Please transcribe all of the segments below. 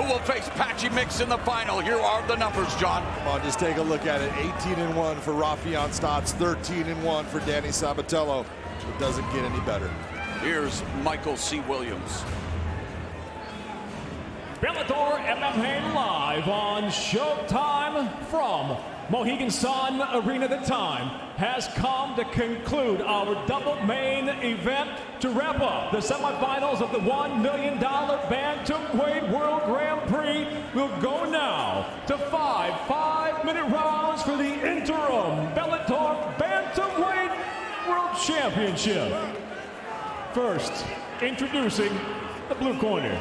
who will face Patchy Mix in the final. Here are the numbers, John. Come on, just take a look at it. 18-1 for Raufeon Stots, 13-1 for Danny Sabatello. It doesn't get any better. Here's Michael C. Williams. Bellator MMA live on Showtime from Mohegan Sun Arena. The time has come to conclude our double main event to wrap up the semifinals of the $1 million Bantamweight World Grand Prix. We'll go now to five-minute rounds for the interim Bellator Bantamweight World Championship. First, introducing the blue corner.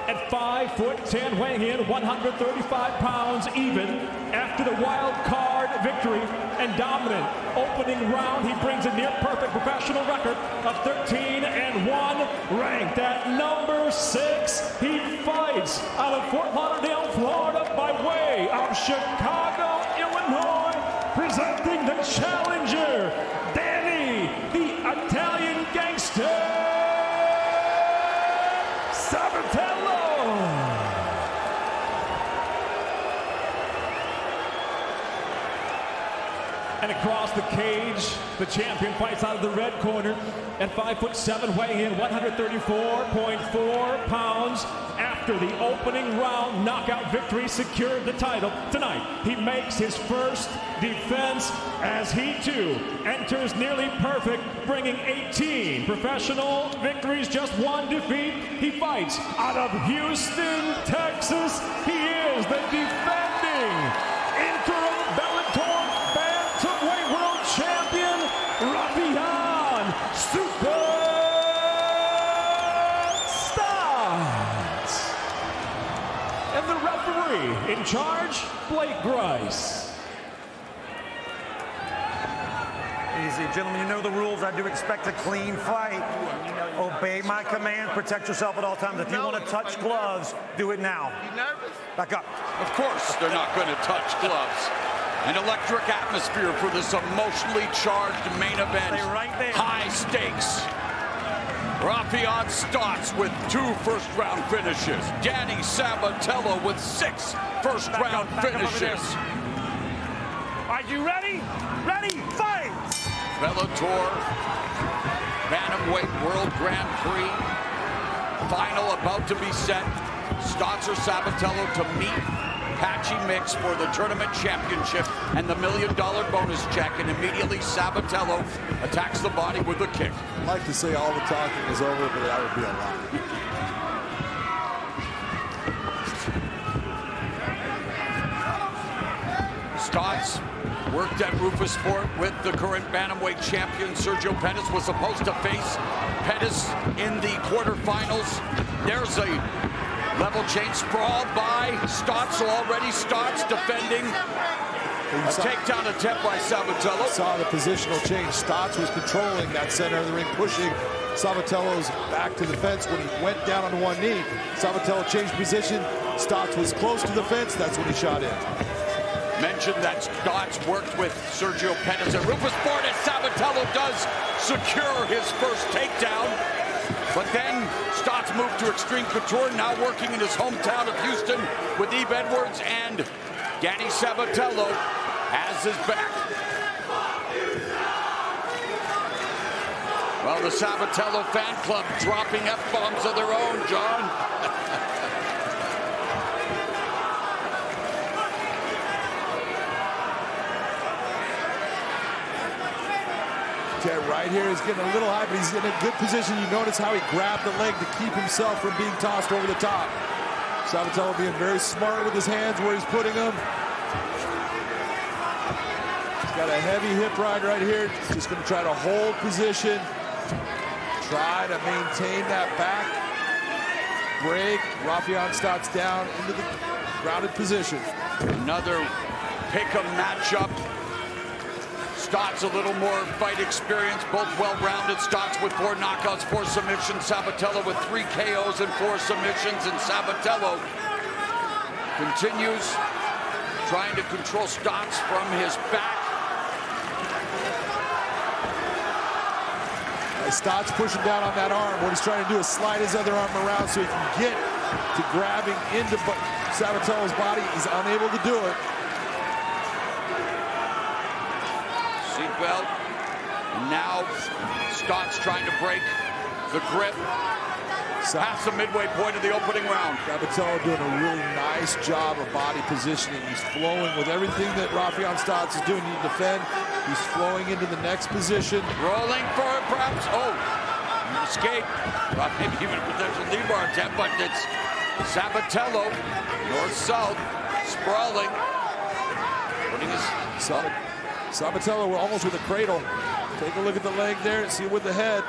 At 5'10", weighing in 135 pounds even after the wild card victory and dominant opening round, he brings a near perfect professional record of 13-1, ranked at number 6. He fights out of Fort Lauderdale, Florida, by way of Chicago, Illinois, presenting the challenger, Danny, the Italian gangster, Sabatello. And across the cage, the champion fights out of the red corner at 5'7", weighing in 134.4 pounds. After the opening round knockout victory, secured the title. Tonight, he makes his first defense as he too enters nearly perfect, bringing 18 professional victories, just 1 defeat. He fights out of Houston, Texas. He is the defending interim Bellator Bantamweight World Champion, Raufeon Stots. And the referee in charge, Blake Grice. Easy, gentlemen, you know the rules. I do expect a clean fight. Obey my command, protect yourself at all times. If you want to touch gloves, do it now. You nervous? Back up. Of course they're not going to touch gloves. An electric atmosphere for this emotionally charged main event. Stay right there. High stakes. Raufeon Stots with 2 first-round finishes. Danny Sabatello with 6 first-round finishes. Are you ready? Ready, fight! Bellator Bantamweight World Grand Prix. Final about to be set. Stots or Sabatello to meet Patchy Mix for the tournament championship and the $1 million bonus check, and immediately Sabatello attacks the body with a kick. I'd like to say all the talking is over, but that would be a lie. Stots worked at Raufeon with the current bantamweight champion Sergio Pettis. Was supposed to face Pettis in the quarterfinals. There's a level change, sprawled by Stots already. Stots defending a takedown attempt by Sabatello. Saw the positional change. Stots was controlling that center of the ring, pushing Sabatello's back to the fence. When he went down on one knee, Sabatello changed position. Stots was close to the fence. That's when he shot in. Mentioned that Stots worked with Sergio Pettis at Raufeon, as Sabatello does secure his first takedown. But then Stots moved to Extreme Couture, now working in his hometown of Houston with Eve Edwards, and Danny Sabatello has his back. Well, the Sabatello fan club dropping F-bombs of their own, John. Okay, right here, he's getting a little high, but he's in a good position. You notice how he grabbed the leg to keep himself from being tossed over the top. Sabatello being very smart with his hands where he's putting them. He's got a heavy hip ride right here. Just going to try to hold position. Try to maintain that back. Break. Raufeon Stots down into the grounded position. Another pick-em matchup. Stots a little more fight experience, both well-rounded. Stots with 4 knockouts, 4 submissions. Sabatello with 3 KOs and 4 submissions. And Sabatello continues trying to control Stots from his back. Stots pushing down on that arm. What he's trying to do is slide his other arm around so he can get to grabbing into Sabatello's body. He's unable to do it. Seatbelt. Now Stots trying to break the grip. Past the midway point of the opening round. Sabatello doing a really nice job of body positioning. He's flowing with everything that Raufeon Stots is doing to defend. He's flowing into the next position. Rolling for it, perhaps. Oh, escape. Well, maybe even a potential knee bar attempt, but it's Sabatello, north-south, sprawling. Putting his... Sabatello almost with a cradle. Take a look at the leg there and see with the head.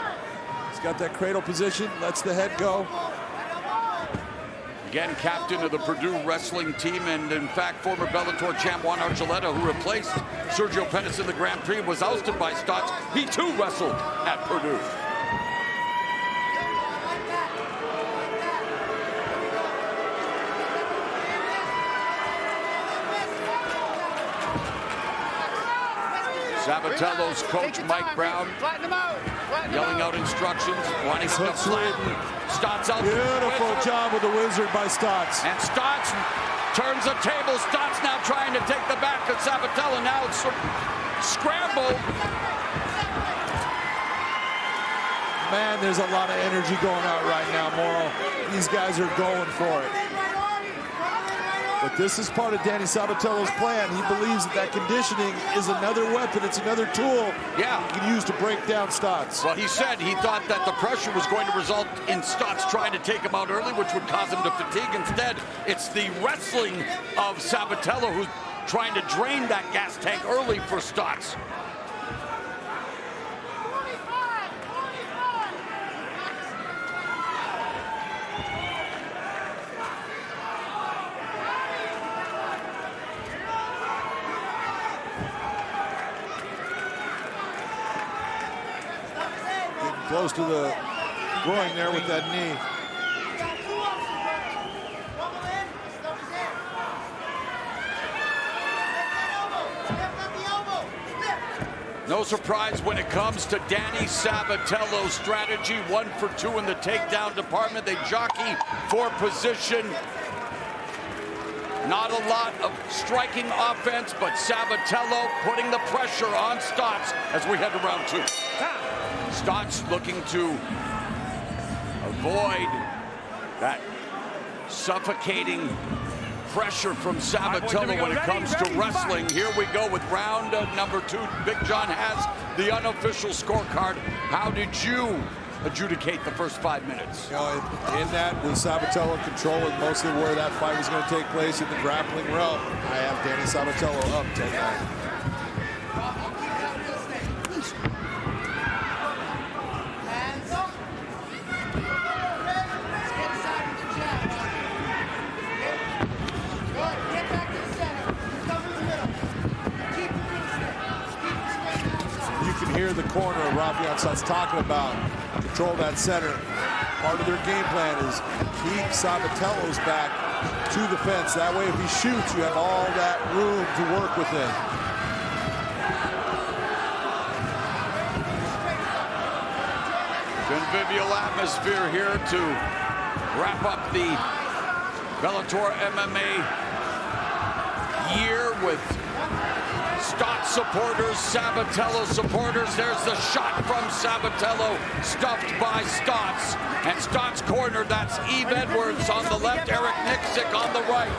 He's got that cradle position, lets the head go. Again, captain of the Purdue wrestling team, and in fact, former Bellator champ Juan Archuleta, who replaced Sergio Pettis in the Grand Prix, was ousted by Stots. He too wrestled at Purdue. Sabatello's coach, Mike Brown, yelling out instructions, wanting him to flatten Stots out. Beautiful job with the wizard by Stots. And Stots turns the table. Stots now trying to take the back of Sabatello. Now it's scrambled. Man, there's a lot of energy going out right now, Moro. These guys are going for it. But this is part of Danny Sabatello's plan. He believes that that conditioning is another weapon. It's another tool he can use to break down Stots. Well, he said he thought that the pressure was going to result in Stots trying to take him out early, which would cause him to fatigue. Instead, it's the wrestling of Sabatello who's trying to drain that gas tank early for Stots. Close to the groin there with that knee. No surprise when it comes to Danny Sabatello's strategy. 1 for 2 in the takedown department. They jockey for position. Not a lot of striking offense, but Sabatello putting the pressure on Stots as we head to round 2. Stots looking to avoid that suffocating pressure from Sabatello when it comes to wrestling. Here we go with round number 2. Big John has the unofficial scorecard. How did you adjudicate the first 5 minutes? You know, in that, with Sabatello controlling mostly where that fight was going to take place in the grappling realm, I have Danny Sabatello up 10-9. Hear the corner of Raufeon Stots talking about control that center. Part of their game plan is keep Sabatello's back to the fence. That way, if he shoots, you have all that room to work within. Convivial atmosphere here to wrap up the Bellator MMA year with Stots supporters, Sabatello supporters. There's the shot from Sabatello, stuffed by Stots. And Stots corner, that's Eve Edwards on the left, Eric Nixick on the right.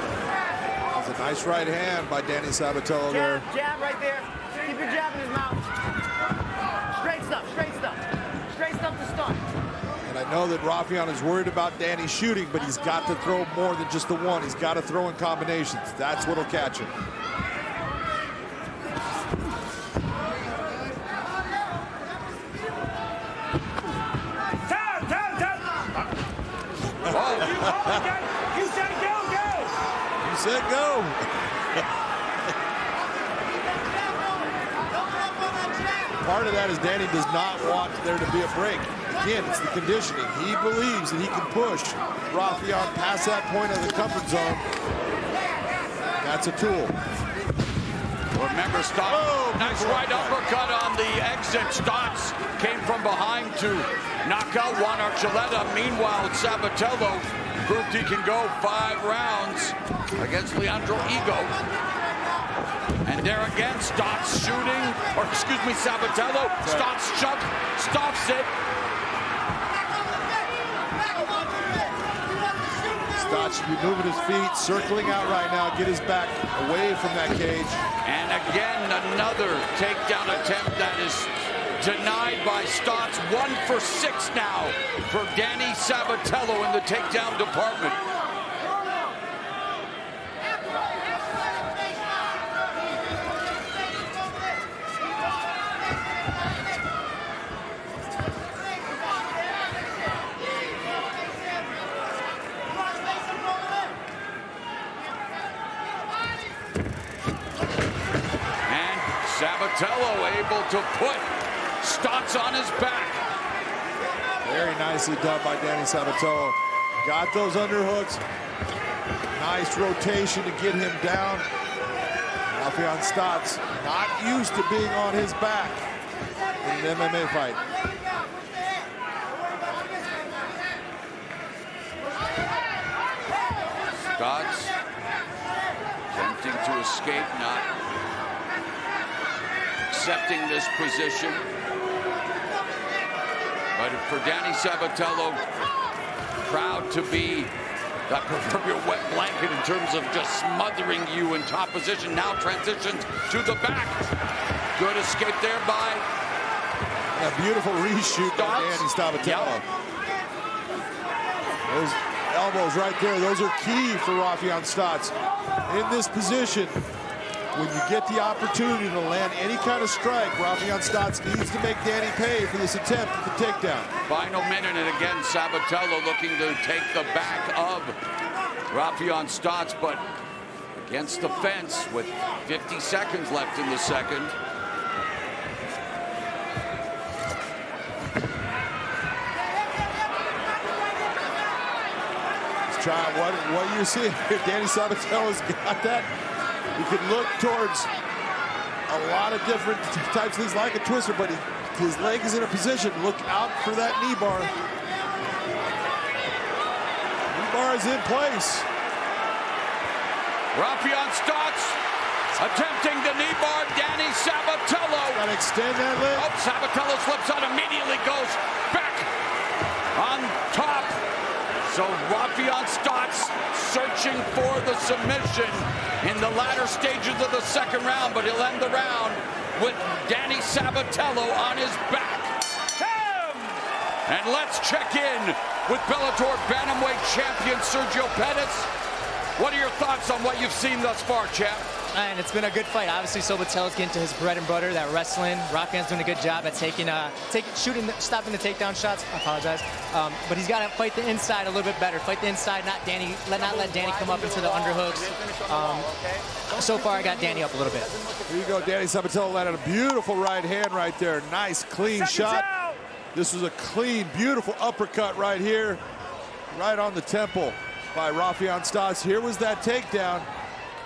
That's a nice right hand by Danny Sabatello there. Jab right there. Keep your jab in his mouth. Straight stuff, straight stuff. Straight stuff to start. And I know that Raufeon is worried about Danny shooting, but he's got to throw more than just the one. He's got to throw in combinations. That's what'll catch him. You said go, go! You said go! Part of that is Danny does not want there to be a break. Again, it's the conditioning. He believes that he can push Raufeon past that point of the comfort zone. That's a tool. Remember, Stots, nice right uppercut on the exit. Stots came from behind to knock out Juan Archuleta. Meanwhile, Sabatello Proved he can go 5 rounds against Leandro Ego. And there again, Stots shooting, or excuse me, Sabatello. Stots stops it. Stots should be moving his feet, circling out right now, get his back away from that cage. And again, another takedown attempt that is denied by Stots. 1 for 6 now for Danny Sabatello in the takedown department. Sabatello able to put Stots on his back. Very nicely done by Danny Sabatello. Got those underhooks. Nice rotation to get him down. Raufeon Stots not used to being on his back in an MMA fight. Stots attempting to escape, not accepting this position. But for Danny Sabatello, proud to be that proverbial wet blanket in terms of just smothering you in top position. Now transitions to the back. Good escape there by a beautiful reshoot by Danny Sabatello. Yep. Those elbows right there, those are key for Raufeon Stots. In this position, when you get the opportunity to land any kind of strike, Raufeon Stots needs to make Danny pay for this attempt at the takedown. Final minute, and again, Sabatello looking to take the back of Raufeon Stots, but against the fence with 50 seconds left in the second. Let's try what you're seeing here. Danny Sabatello's got that. You can look towards a lot of different types of things like a twister, but his leg is in a position. Look out for that knee bar. Knee bar is in place. Raufeon Stots attempting the knee bar. Danny Sabatello. Got to extend that leg. Oh, Sabatello slips out, immediately goes back on top. So Raufeon Stots searching for the submission in the latter stages of the second round, but he'll end the round with Danny Sabatello on his back. And let's check in with Bellator Bantamweight champion Sergio Pettis. What are your thoughts on what you've seen thus far, champ? And it's been a good fight. Obviously, Sabatello's getting to his bread and butter, that wrestling. Raufeon's doing a good job at stopping the takedown shots. I apologize. But he's got to fight the inside a little bit better. Fight the inside, not let Danny come up into the underhooks. So far, I got Danny up a little bit. Here you go, Danny Sabatello landed a beautiful right hand right there. Nice, clean shot. This was a clean, beautiful uppercut right here, right on the temple by Raufeon Stots. Here was that takedown.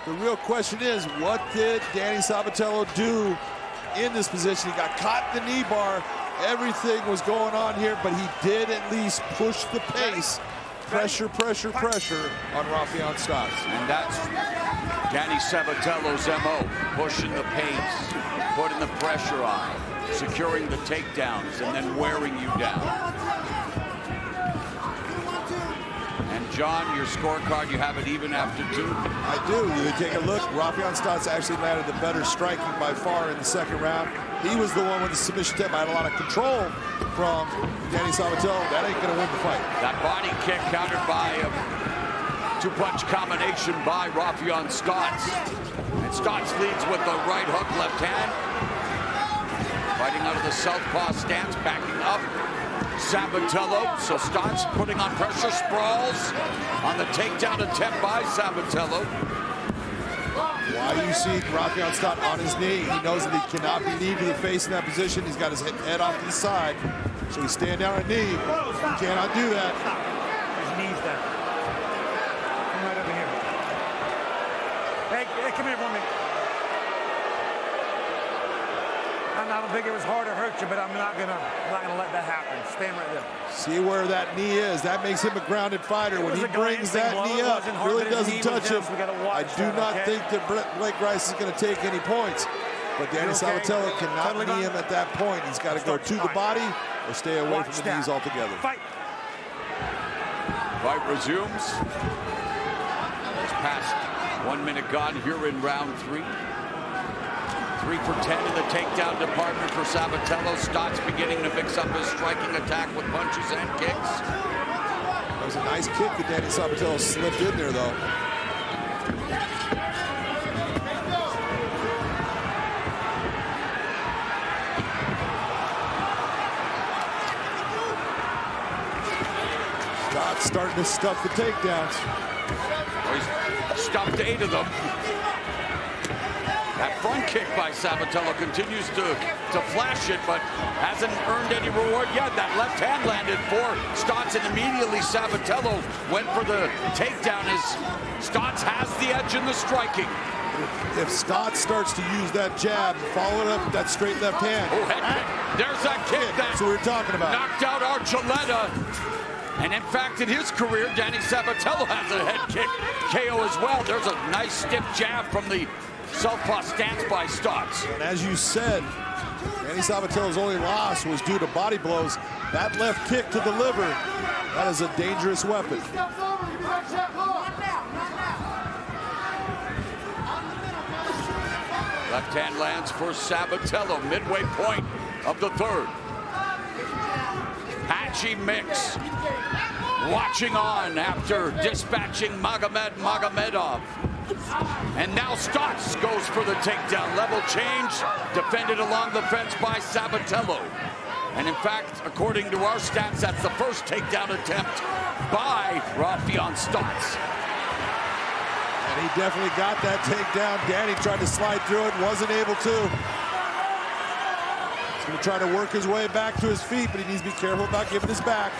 The real question is, what did Danny Sabatello do in this position? He got caught in the knee bar. Everything was going on here, but he did at least push the pace. Pressure, pressure, pressure on Raufeon Stots. And that's Danny Sabatello's MO, pushing the pace, putting the pressure on, securing the takedowns, and then wearing you down. And John, your scorecard, you have it even after 2. I do. You take a look. Raufeon Stots actually landed the better striking by far in the second round. He was the one with the submission attempt. I had a lot of control from Danny Sabatello. That ain't going to win the fight. That body kick countered by a 2-punch combination by Raufeon Stots. And Stots leads with the right hook, left hand. Fighting out of the southpaw stance, backing up. Sabatello, so Stots putting on pressure, sprawls on the takedown attempt by Sabatello. Why you see Raufeon Stots on his knee? He knows that he cannot be knee to the face in that position. He's got his head off to the side, so he's standing down on knee. He cannot do that. His knees down. Come right over here. Hey, come here for me. I don't think it was hard to hurt you, but I'm not gonna let that happen. Stand right there. See where that knee is. That makes him a grounded fighter. When he brings that knee up, really doesn't touch him. I do not think that Blake Rice is going to take any points. But Danny Sabatello cannot knee him at that point. He's got to go to the body or stay away from the knees altogether. Fight resumes. It's past 1 minute gone here in round 3. 3 for 10 in the takedown department for Sabatello. Stots beginning to mix up his striking attack with punches and kicks. That was a nice kick that Danny Sabatello slipped in there, though. Stots starting to stuff the takedowns. Well, he's stuffed 8 of them. That front kick by Sabatello continues to flash it, but hasn't earned any reward yet. That left hand landed for Stots, and immediately Sabatello went for the takedown as Stots has the edge in the striking. If Stots starts to use that jab, follow it up with that straight left hand. Oh, head kick. There's that kick that that's what we're talking about. Knocked out Archuleta. And in fact, in his career, Danny Sabatello has a head kick KO as well. There's a nice stiff jab from the southpaw stance by Stots. And as you said, Danny Sabatello's only loss was due to body blows. That left kick to the liver, that is a dangerous weapon. Left hand lands for Sabatello, midway point of the 3rd. Patchy mix. Watching on after dispatching Magomedov. And now Stots goes for the takedown. Level change, defended along the fence by Sabatello. And in fact, according to our stats, that's the first takedown attempt by Raufeon Stots. And he definitely got that takedown. Danny tried to slide through it, wasn't able to. He's going to try to work his way back to his feet, but he needs to be careful about giving his back.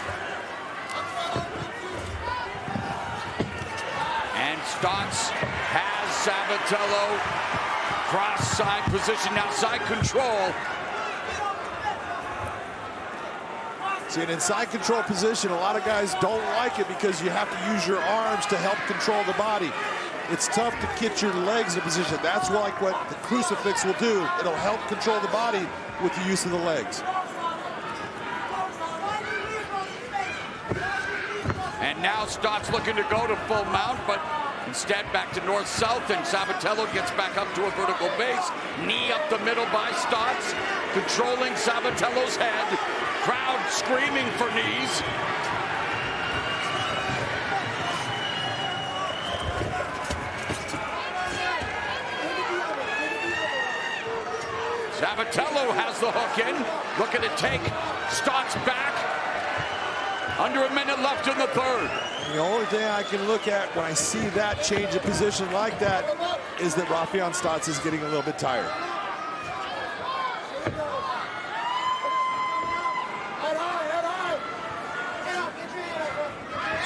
And Stots has Sabatello cross side position, now side control. See, an inside control position, a lot of guys don't like it because you have to use your arms to help control the body. It's tough to get your legs in a position. That's like what the crucifix will do. It'll help control the body with the use of the legs. And now Stots looking to go to full mount, but instead back to north-south, and Sabatello gets back up to a vertical base. Knee up the middle by Stots, controlling Sabatello's head. Crowd screaming for knees. Sabatello has the hook in, looking to take Stots back. Under a minute left in the 3rd. The only thing I can look at when I see that change of position like that is that Raufeon Stots is getting a little bit tired.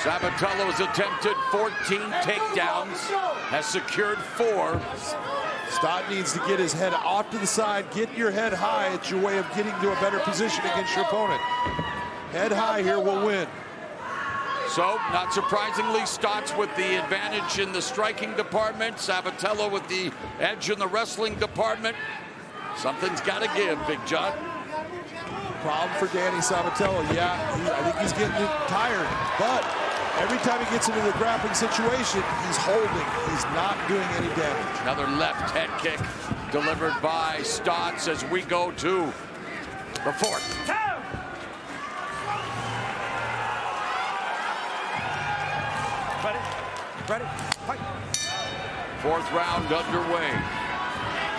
Sabatello has attempted 14 takedowns, has secured 4. Stott needs to get his head off to the side. Get your head high. It's your way of getting to a better position against your opponent. Head high here will win. So, not surprisingly, Stots with the advantage in the striking department. Sabatello with the edge in the wrestling department. Something's got to give, Big John. Problem for Danny Sabatello. Yeah, I think he's getting tired. But every time he gets into the grappling situation, he's holding. He's not doing any damage. Another left head kick delivered by Stots as we go to the 4th. Ready? Fight. 4th round underway.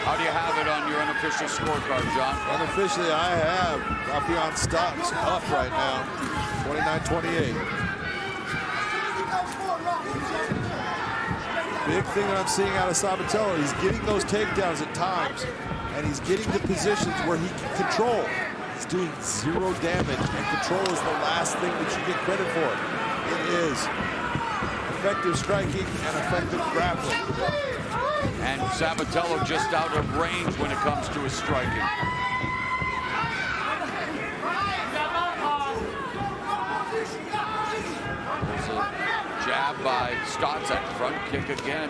How do you have it on your unofficial scorecard, John? Unofficially, I have Raufeon Stots up right now, 29-28. Big thing that I'm seeing out of Sabatello, he's getting those takedowns at times, and he's getting to positions where he can control. He's doing 0 damage, and control is the last thing that you get credit for. It is effective striking and effective grappling. And Sabatello just out of range when it comes to his striking. by Stots. That front kick again.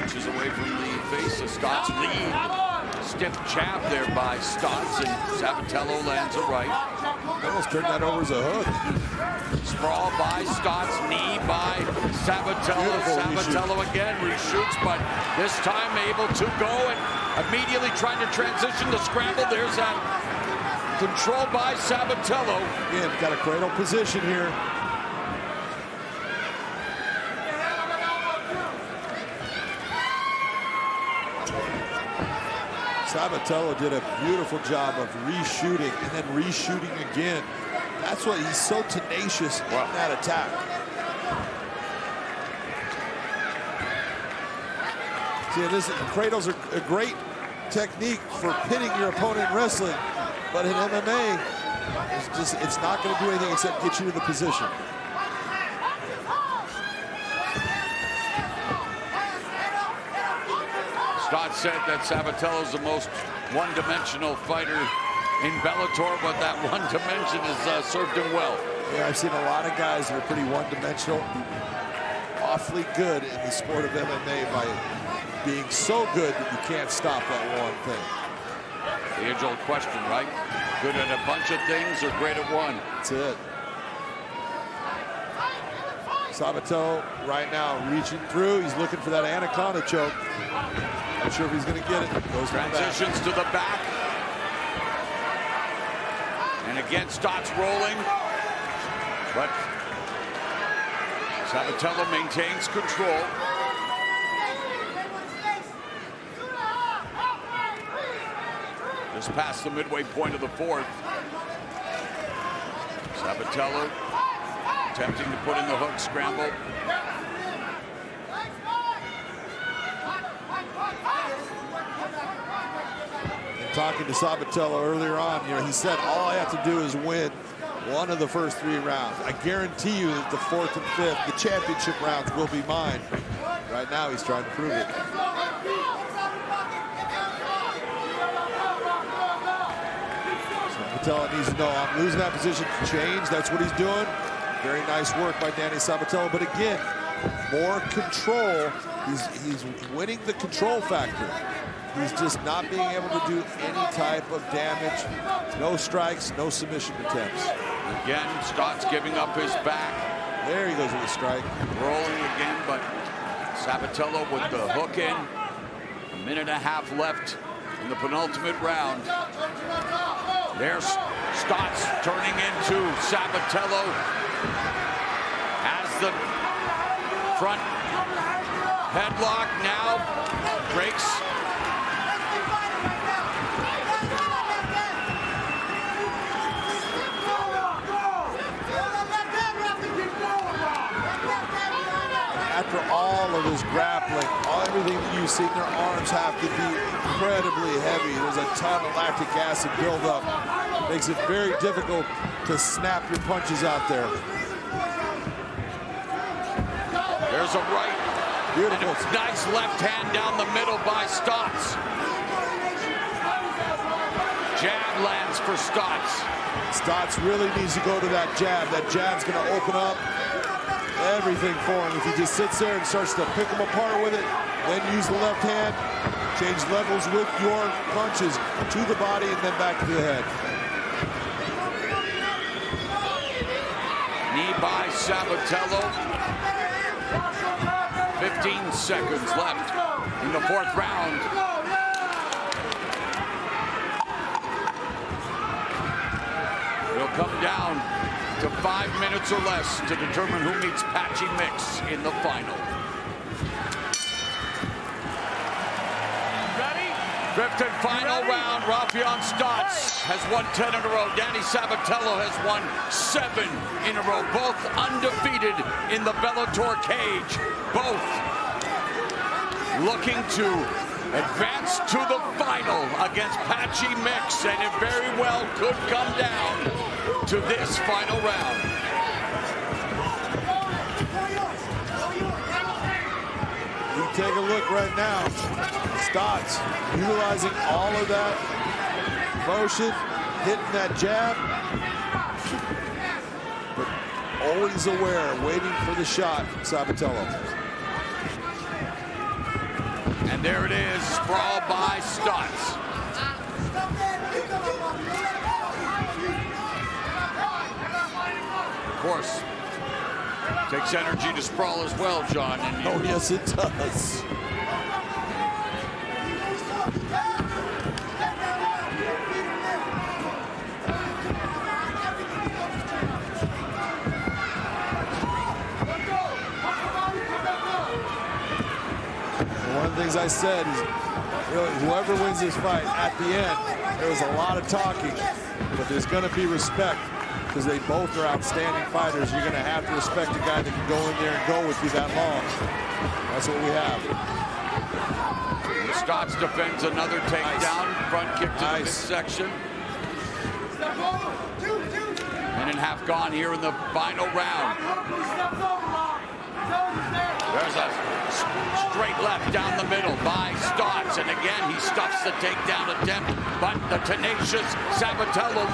Inches away from the face of Stots. Lead. Stiff jab there by Stots, and Sabatello lands a right. Almost turned that over as a hook. Sprawl by Stots, knee by Sabatello. Sabatello again reshoots, but this time able to go and immediately trying to transition the scramble. There's that control by Sabatello. Again, got a cradle position here. Sabatello did a beautiful job of reshooting and then reshooting again. That's why he's so tenacious in that attack. See, cradles are a great technique for pinning your opponent in wrestling, but in MMA, it's not going to do anything except get you to the position. Stots said that Sabatello's the most one-dimensional fighter in Bellator, but that one dimension has served him well. Yeah, I've seen a lot of guys that are pretty one-dimensional, awfully good in the sport of MMA by being so good that you can't stop that one thing. The age-old question, right? Good at a bunch of things or great at one? That's it. Sabatello right now reaching through. He's looking for that anaconda choke. Not sure if he's going to get it. Goes transitions to the back. And again, Stots rolling. But Sabatello maintains control. Just past the midway point of the fourth. Sabatello attempting to put in the hook scramble. Talking to Sabatello earlier on, he said, all I have to do is win one of the first 3 rounds. I guarantee you that the 4th and 5th, the championship rounds, will be mine. Right now, he's trying to prove it. Sabatello needs to know, I'm losing that position to change. That's what he's doing. Very nice work by Danny Sabatello. But again, more control. He's winning the control factor. He's just not being able to do any type of damage. No strikes, no submission attempts. Again, Stots giving up his back. There he goes with a strike. Rolling again, but Sabatello with the hook in. 1.5 minutes left in the penultimate round. There's Stots turning into Sabatello. Has the front headlock now. Breaks. After all of his grappling, everything that you've seen, their arms have to be incredibly heavy. There's a ton of lactic acid buildup. Makes it very difficult to snap your punches out there. There's a right. Beautiful. And a nice left hand down the middle by Stots. Jab lands for Stots. Stots really needs to go to that jab. That jab's going to open up everything for him. If he just sits there and starts to pick them apart with it, then use the left hand, change levels with your punches to the body and then back to the head. Knee by Sabatello. 15 seconds left in the 4th round. It'll come down to 5 minutes or less to determine who meets Patchy Mix in the final. Ready? 5th and final round. Raufeon Stots has won 10 in a row. Danny Sabatello has won 7 in a row. Both undefeated in the Bellator cage. Both looking to advance to the final against Patchy Mix, and it very well could come down to this final round. You take a look right now. Stots utilizing all of that motion, hitting that jab. But always aware, waiting for the shot, Sabatello. And there it is, sprawl by Stots. Of course, takes energy to sprawl as well, John. And Oh, yes, it does. One of the things I said is, really, whoever wins this fight, at the end, there was a lot of talking, but there's going to be respect because they both are outstanding fighters. You're going to have to respect a guy that can go in there and go with you that long. That's what we have. Stots defends another takedown, front kick to the midsection. Minute and a half gone here in the final round. There's a straight left down the middle by Stots, and again he stuffs the takedown attempt, but the tenacious Sabatello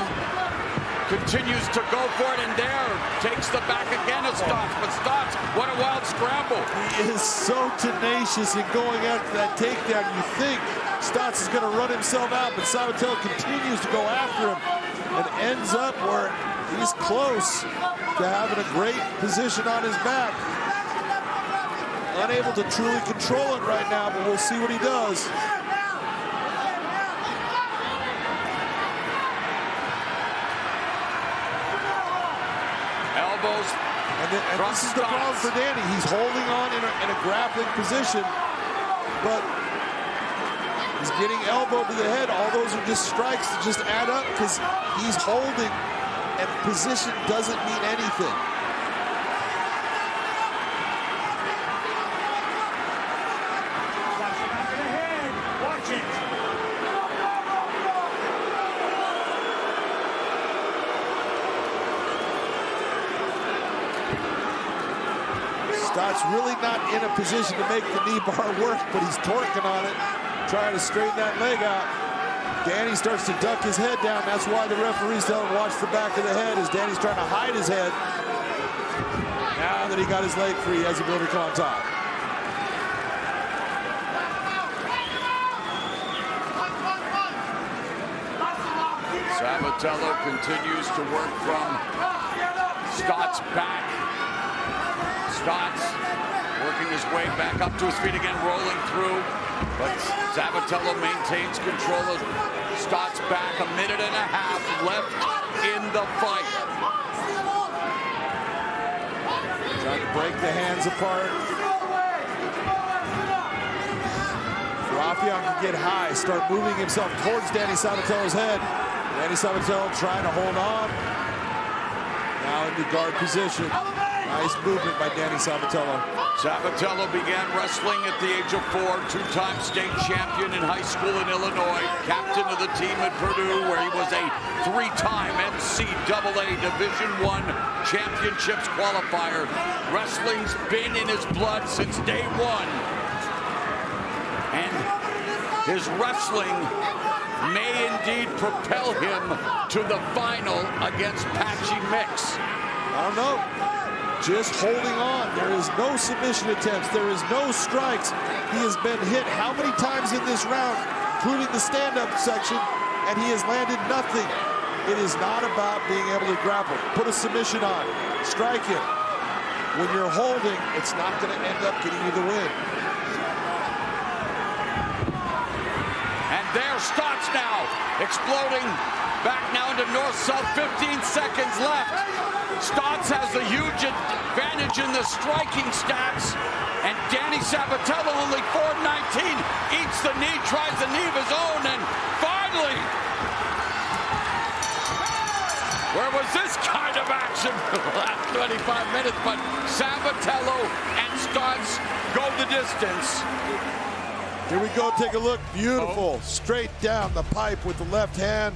continues to go for it, and there takes the back again of Stots, but Stots, what a wild scramble. He is so tenacious in going after that takedown. You think Stots is going to run himself out, but Sabatello continues to go after him and ends up where he's close to having a great position on his back. Unable to truly control it right now, but we'll see what he does. Elbows. And this is the problem for Danny. He's holding on in a grappling position, but he's getting elbowed to the head. All those are just strikes that just add up because he's holding, and position doesn't mean anything. Stots really not in a position to make the knee bar work, but he's torquing on it, trying to straighten that leg out. Danny starts to duck his head down. That's why the referees tell him watch the back of the head, as Danny's trying to hide his head. Now that he got his leg free, he has the ability to come on top. Sabatello continues to work from Stots' back. Stots working his way back up to his feet again, rolling through. But Sabatello maintains control of Stots' back. A minute and a half left in the fight. Trying to break the hands apart. Raufeon can get high, start moving himself towards Danny Sabatello's head. Danny Sabatello trying to hold on. Now in the guard position. Nice movement by Danny Sabatello. Sabatello began wrestling at the age of 4, two-time state champion in high school in Illinois, captain of the team at Purdue, where he was a 3-time NCAA Division I championships qualifier. Wrestling's been in his blood since day one. And his wrestling may indeed propel him to the final against Patchy Mix. I don't know. Just holding on. There is no submission attempts. There is no strikes. He has been hit how many times in this round, including the stand-up section, and he has landed nothing. It is not about being able to grapple. Put a submission on. Strike him. When you're holding, it's not going to end up getting you the win. And there's Stots now, exploding back now into north-south, 15 seconds left. Stots has a huge advantage in the striking stats, and Danny Sabatello only 4'19", eats the knee, tries the knee of his own, and finally, where was this kind of action for the last 25 minutes? But Sabatello and Stots go the distance. Here we go, take a look, beautiful, straight down the pipe with the left hand.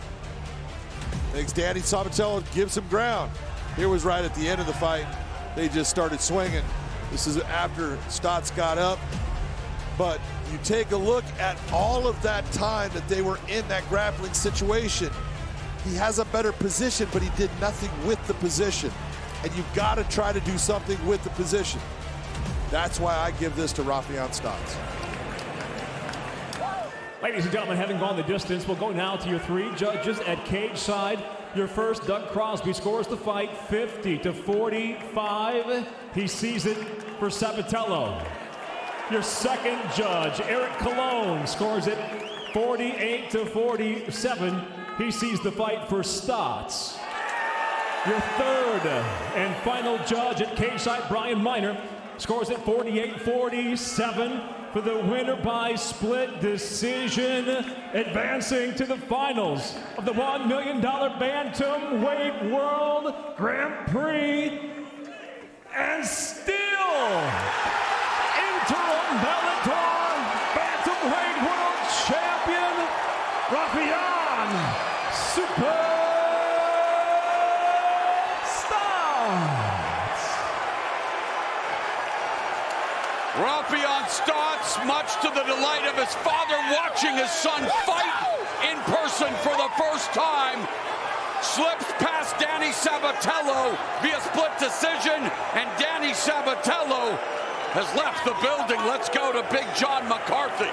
Makes Danny Sabatello give some ground. Here was right at the end of the fight. They just started swinging. This is after Stots got up. But you take a look at all of that time that they were in that grappling situation. He has a better position, but he did nothing with the position. and you've got to try to do something with the position. That's why I give this to Raufeon Stots. Ladies and gentlemen, having gone the distance, we'll go now to your three judges at cage side. Your first, Doug Crosby, scores the fight 50-45. He sees it for Sabatello. Your second judge, Eric Colon, scores it 48-47. He sees the fight for Stots. Your third and final judge at cage side, Brian Miner, scores it 48-47 for the winner by split decision, advancing to the finals of the $1 million Bantamweight World Grand Prix, and still interim Bellator Bantamweight World Champion, Raufeon Stots. Raufeon Stots, much to the delight of his father watching his son fight in person for the first time, slips past Danny Sabatello via split decision, and Danny Sabatello has left the building. Let's go to Big John McCarthy.